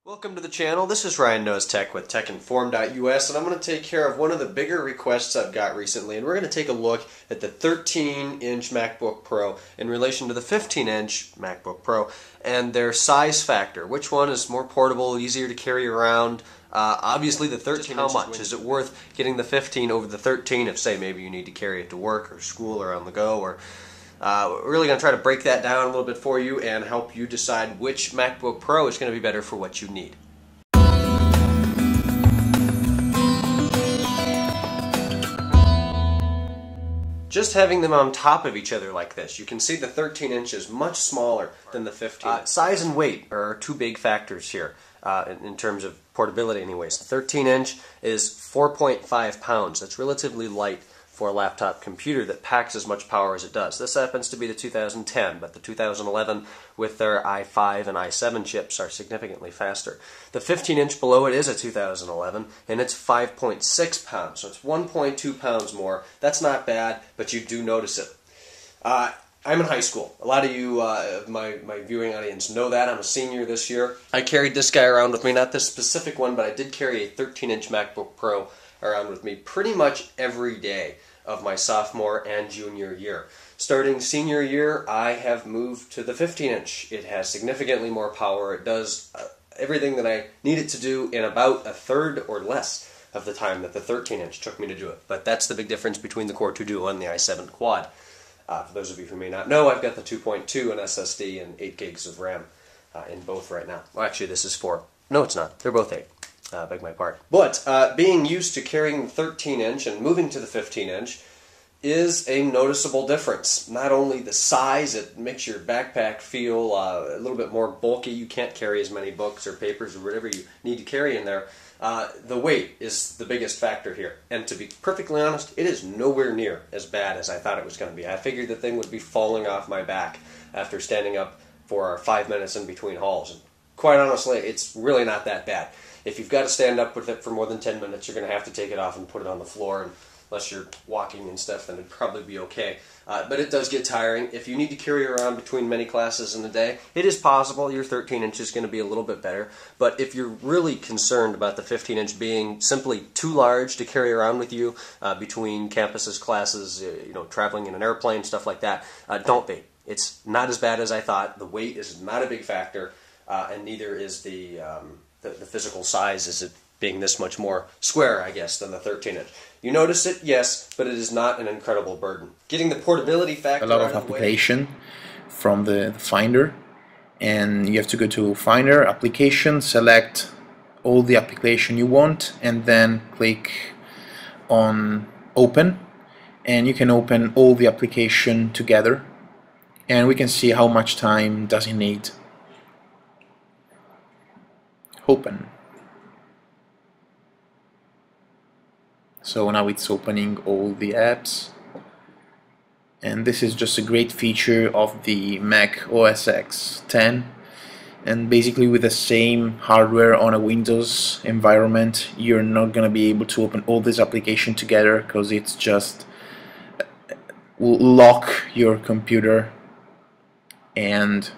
Welcome to the channel. This is Ryan Knows Tech with TechInform.us, and I'm going to take care of one of the bigger requests I've got recently, and we're going to take a look at the 13-inch MacBook Pro in relation to the 15-inch MacBook Pro and their size factor. Which one is more portable, easier to carry around? Obviously the 13, how much? Is it worth getting the 15 over the 13 if, say, maybe you need to carry it to work or school or on the go? Or we're really going to try to break that down a little bit for you and help you decide which MacBook Pro is going to be better for what you need. Just having them on top of each other like this, you can see the 13-inch is much smaller than the 15. Size and weight are two big factors here in terms of portability anyways. The 13-inch is 4.5 pounds. That's relatively light for a laptop computer that packs as much power as it does. This happens to be the 2010, but the 2011 with their i5 and i7 chips are significantly faster. The 15-inch below it is a 2011, and it's 5.6 pounds, so it's 1.2 pounds more. That's not bad, but you do notice it. I'm in high school. A lot of you, my viewing audience, know that. I'm a senior this year. I carried this guy around with me, not this specific one, but I did carry a 13-inch MacBook Pro around with me pretty much every day of my sophomore and junior year. Starting senior year, I have moved to the 15-inch. It has significantly more power. It does everything that I need it to do in about a third or less of the time that the 13-inch took me to do it. But that's the big difference between the Core 2 Duo and the i7 Quad. For those of you who may not know, I've got the 2.2 and SSD and 8 gigs of RAM in both right now. Well, actually, this is 4. No, it's not. They're both 8. Beg my pardon. But being used to carrying the 13-inch and moving to the 15-inch is a noticeable difference. Not only the size, it makes your backpack feel a little bit more bulky. You can't carry as many books or papers or whatever you need to carry in there. The weight is the biggest factor here. And to be perfectly honest, it is nowhere near as bad as I thought it was going to be. I figured the thing would be falling off my back after standing up for 5 minutes in between hauls. And quite honestly, it's really not that bad. If you've got to stand up with it for more than 10 minutes, you're going to have to take it off and put it on the floor. And unless you're walking and stuff, then it'd probably be okay. But it does get tiring. If you need to carry around between many classes in a day, it is possible your 13-inch is going to be a little bit better. But if you're really concerned about the 15-inch being simply too large to carry around with you between campuses, classes, traveling in an airplane, stuff like that, don't be. It's not as bad as I thought. The weight is not a big factor, and neither is the physical size, is it being this much more square, I guess, than the 13-inch. You notice it, yes, but it is not an incredible burden. Getting the portability factor, a lot of application from the Finder, and you have to go to Finder, Application, select all the application you want, and then click on Open, and you can open all the application together, and we can see how much time does it need. Open. So now it's opening all the apps, and this is just a great feature of the Mac OS X 10, and basically with the same hardware on a Windows environment you're not gonna be able to open all this application together because it's just will lock your computer. And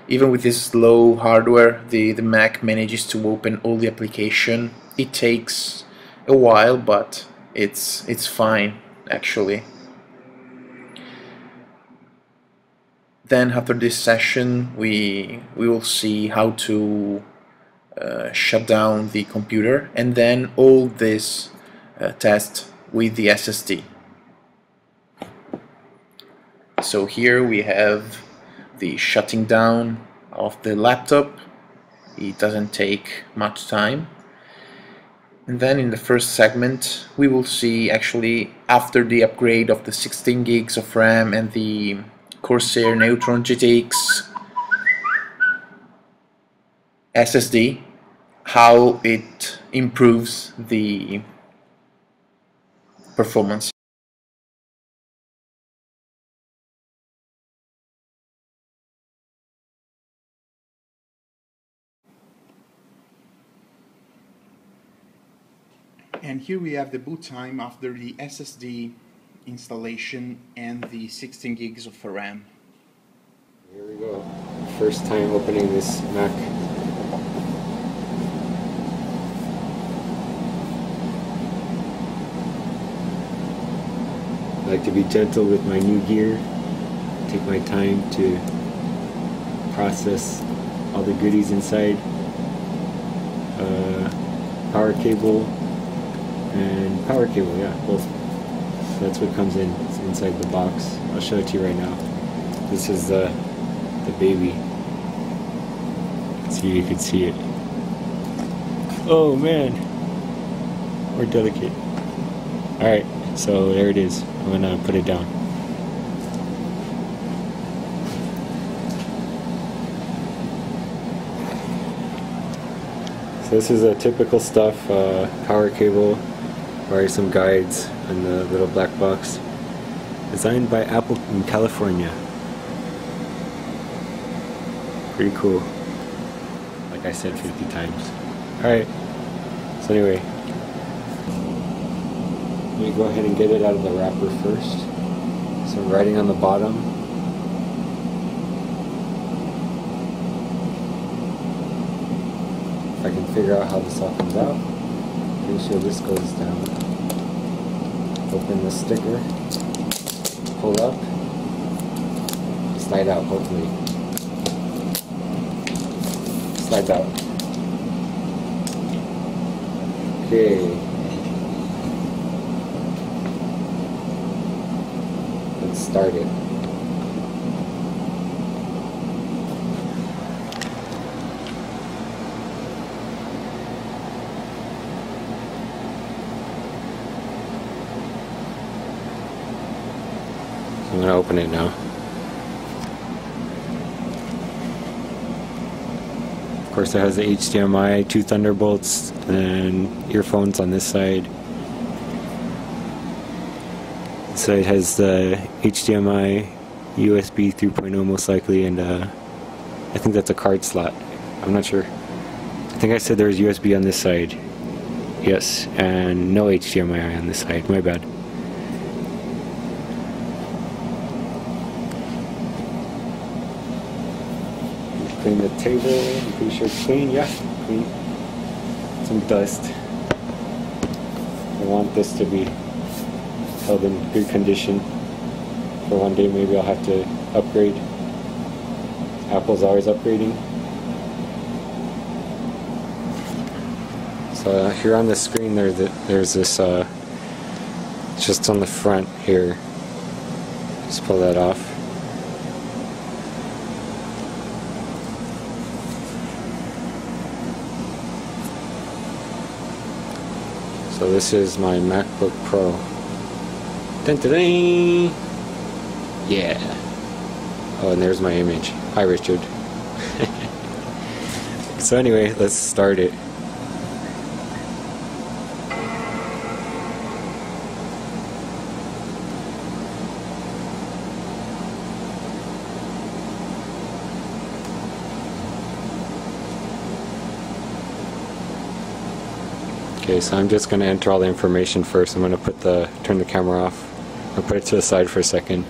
even with this slow hardware, the Mac manages to open all the application. It takes a while, but it's fine actually. Then after this session, we will see how to shut down the computer, and then all this test with the SSD. So here we have the shutting down of the laptop. It doesn't take much time. And then in the first segment we will see, actually, after the upgrade of the 16 gigs of RAM and the Corsair Neutron GTX SSD, how it improves the performance. And here we have the boot time after the SSD installation and the 16 gigs of RAM. Here we go. First time opening this Mac like to be gentle with my new gear, take my time to process all the goodies inside. Power cable and power cable, yeah, both. So that's what comes in inside the box. I'll show it to you right now. This is the baby. See, you can see it. Oh man, we're delicate. Alright, so there it is. I'm gonna put it down. So this is a typical stuff, power cable, probably some guides, and the little black box. Designed by Apple in California. Pretty cool. Like I said 50 times. Alright, so anyway, let me go ahead and get it out of the wrapper first. So writing on the bottom, if I can figure out how this all comes out. Pretty sure this goes down. Open the sticker, pull up, slide out hopefully. Slides out. Okay. Let's start it. I'm going to open it now. Of course, it has the HDMI, 2 Thunderbolts, and earphones on this side. This side has the HDMI, USB 3.0 most likely, and I think that's a card slot. I'm not sure. I think I said there was USB on this side. Yes, and no HDMI on this side. My bad. Clean the table. I'm pretty sure it's clean. Yeah, clean. Some dust. I want this to be held in good condition. For one day, maybe I'll have to upgrade. Apple's always upgrading. So here on the screen, there's this. Just on the front here. Just pull that off. So this is my MacBook Pro. Dun -dun -dun. Yeah. Oh, and there's my image. Hi, Richard. So anyway, let's start it. Okay, so I'm just going to enter all the information first. I'm going to turn the camera off. I'll put it to the side for a second.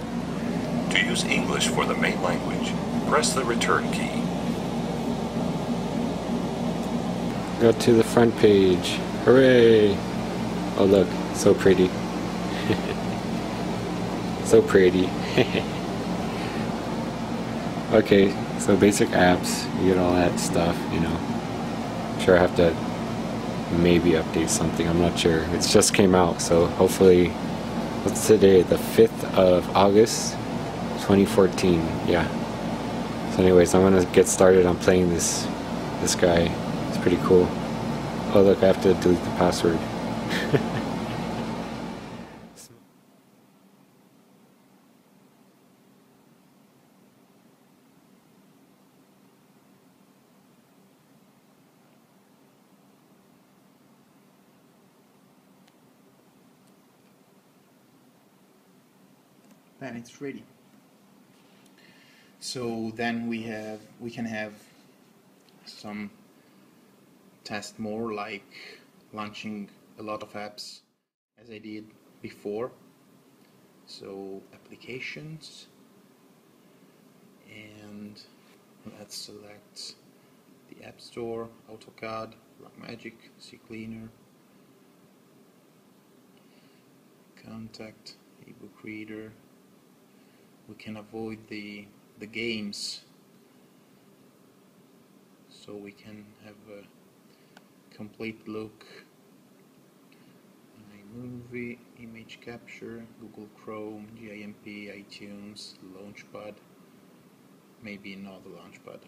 To use English for the main language, press the return key. Go to the front page. Hooray! Oh look, so pretty. So pretty. Okay, so basic apps, you get all that stuff, you know. I'm sure I have to maybe update something, I'm not sure. It just came out, so hopefully, what's today? The 5th of August, 2014, yeah. So anyways, I'm gonna get started on playing this guy. It's pretty cool. Oh look, I have to delete the password. Then it's ready. So then we can have some test more, like launching a lot of apps as I did before. So applications, and let's select the App Store, AutoCAD, Blackmagic, CCleaner, Contact, ebook reader. We can avoid the games, so we can have a complete look. iMovie, image capture, Google Chrome, GIMP, iTunes, Launchpad, maybe not the Launchpad.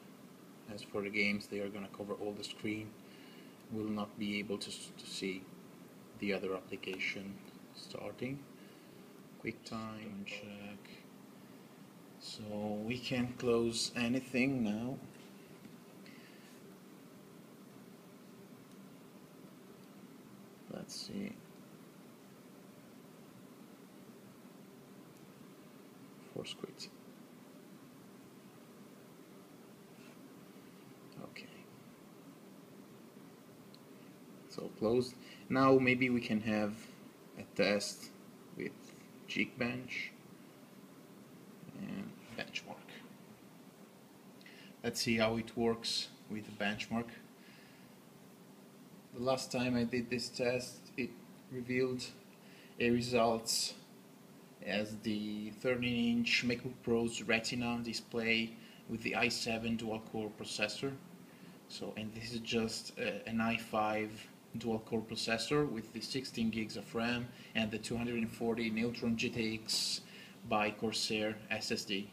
As for the games, they are going to cover all the screen. We'll not be able to see the other application starting. QuickTime, check. So we can close anything now. Let's see. Force quit. Okay. So closed. Now maybe we can have a test with Geekbench and benchmark. Let's see how it works with the benchmark. The last time I did this test, it revealed a results as the 13-inch MacBook Pro's Retina display with the i7 dual-core processor. So, and this is just an i5 dual-core processor with the 16 gigs of RAM and the 240 Neutron GTX by Corsair SSD.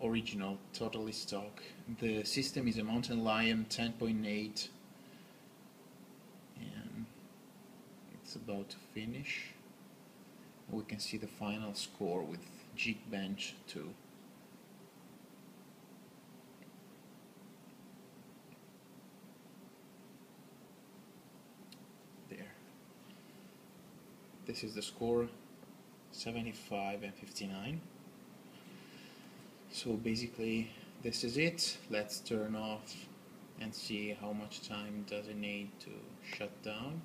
Original, totally stock. The system is a Mountain Lion 10.8 and it's about to finish. We can see the final score with Geekbench 2. There. This is the score, 75 and 59. So basically this is it. Let's turn off and see how much time does it need to shut down.